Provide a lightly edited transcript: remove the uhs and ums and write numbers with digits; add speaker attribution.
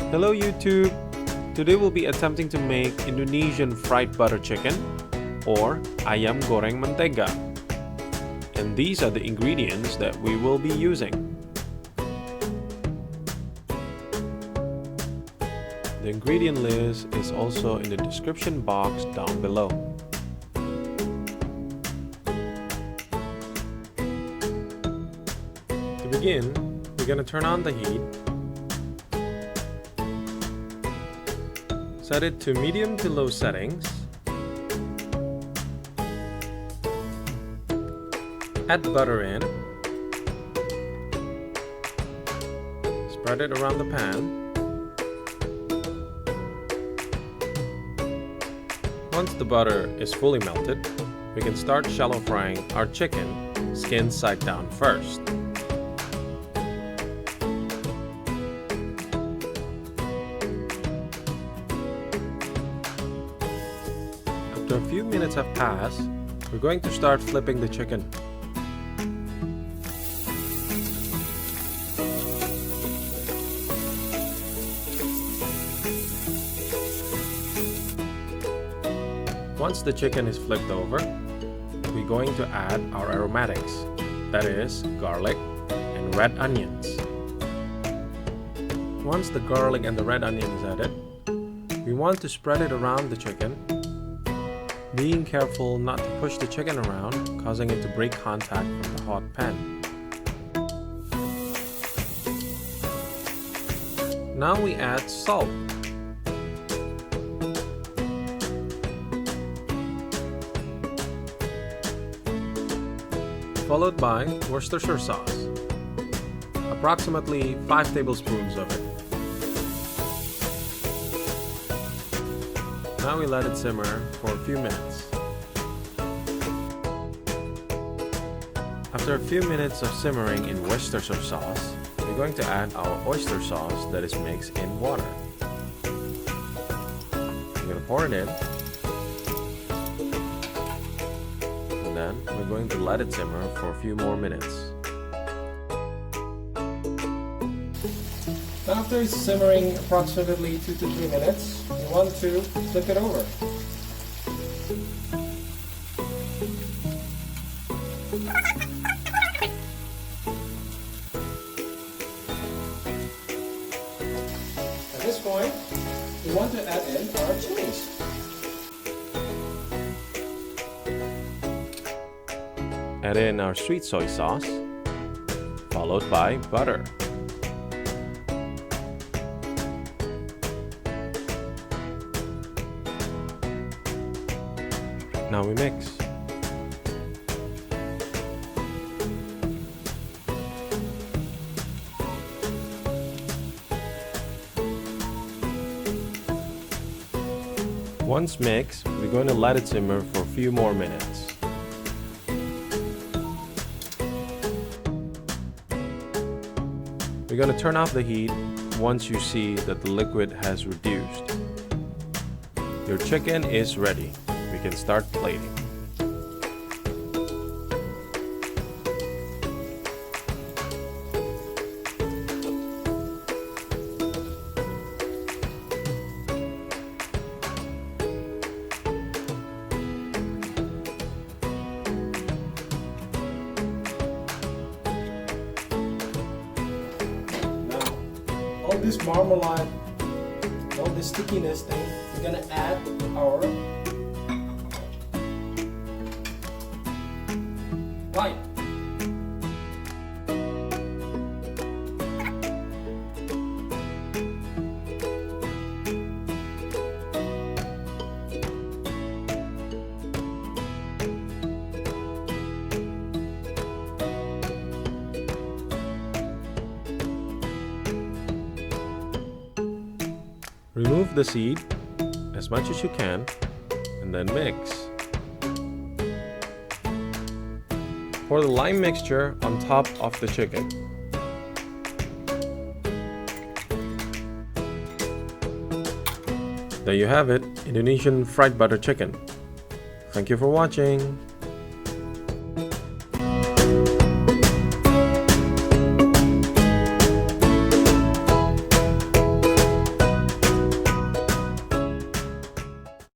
Speaker 1: Hello YouTube! Today we'll be attempting to make Indonesian fried butter chicken or Ayam Goreng Mentega. And these are the ingredients that we will be using. The ingredient list is also in the description box down below. To begin, we're going to turn on the heat. Set it to medium to low settings. Add butter in. Spread it around the pan. Once the butter is fully melted, we can start shallow frying our chicken, skin side down first. After a few minutes have passed, we're going to start flipping the chicken. Once the chicken is flipped over, we're going to add our aromatics, that is, garlic and red onions. Once the garlic and the red onion is added, we want to spread it around the chicken, being careful not to push the chicken around, causing it to break contact from the hot pan. Now we add salt. Followed by Worcestershire sauce, approximately 5 tablespoons of it. Now we let it simmer for a few minutes. After a few minutes of simmering in Worcestershire sauce, we're going to add our oyster sauce that is mixed in water. We're going to pour it in. Then we're going to let it simmer for a few more minutes. After it's simmering approximately 2 to 3 minutes, we want to flip it over. At this point, we want to add in our chilies. Add in our sweet soy sauce, followed by butter. Now we mix. Once mixed, we're going to let it simmer for a few more minutes. We're going to turn off the heat once you see that the liquid has reduced. Your chicken is ready. We can start plating. All this marmalade, all this stickiness thing, we're gonna add our lime. Remove the seed as much as you can and then mix. Pour the lime mixture on top of the chicken. There you have it, Indonesian fried butter chicken. Thank you for watching.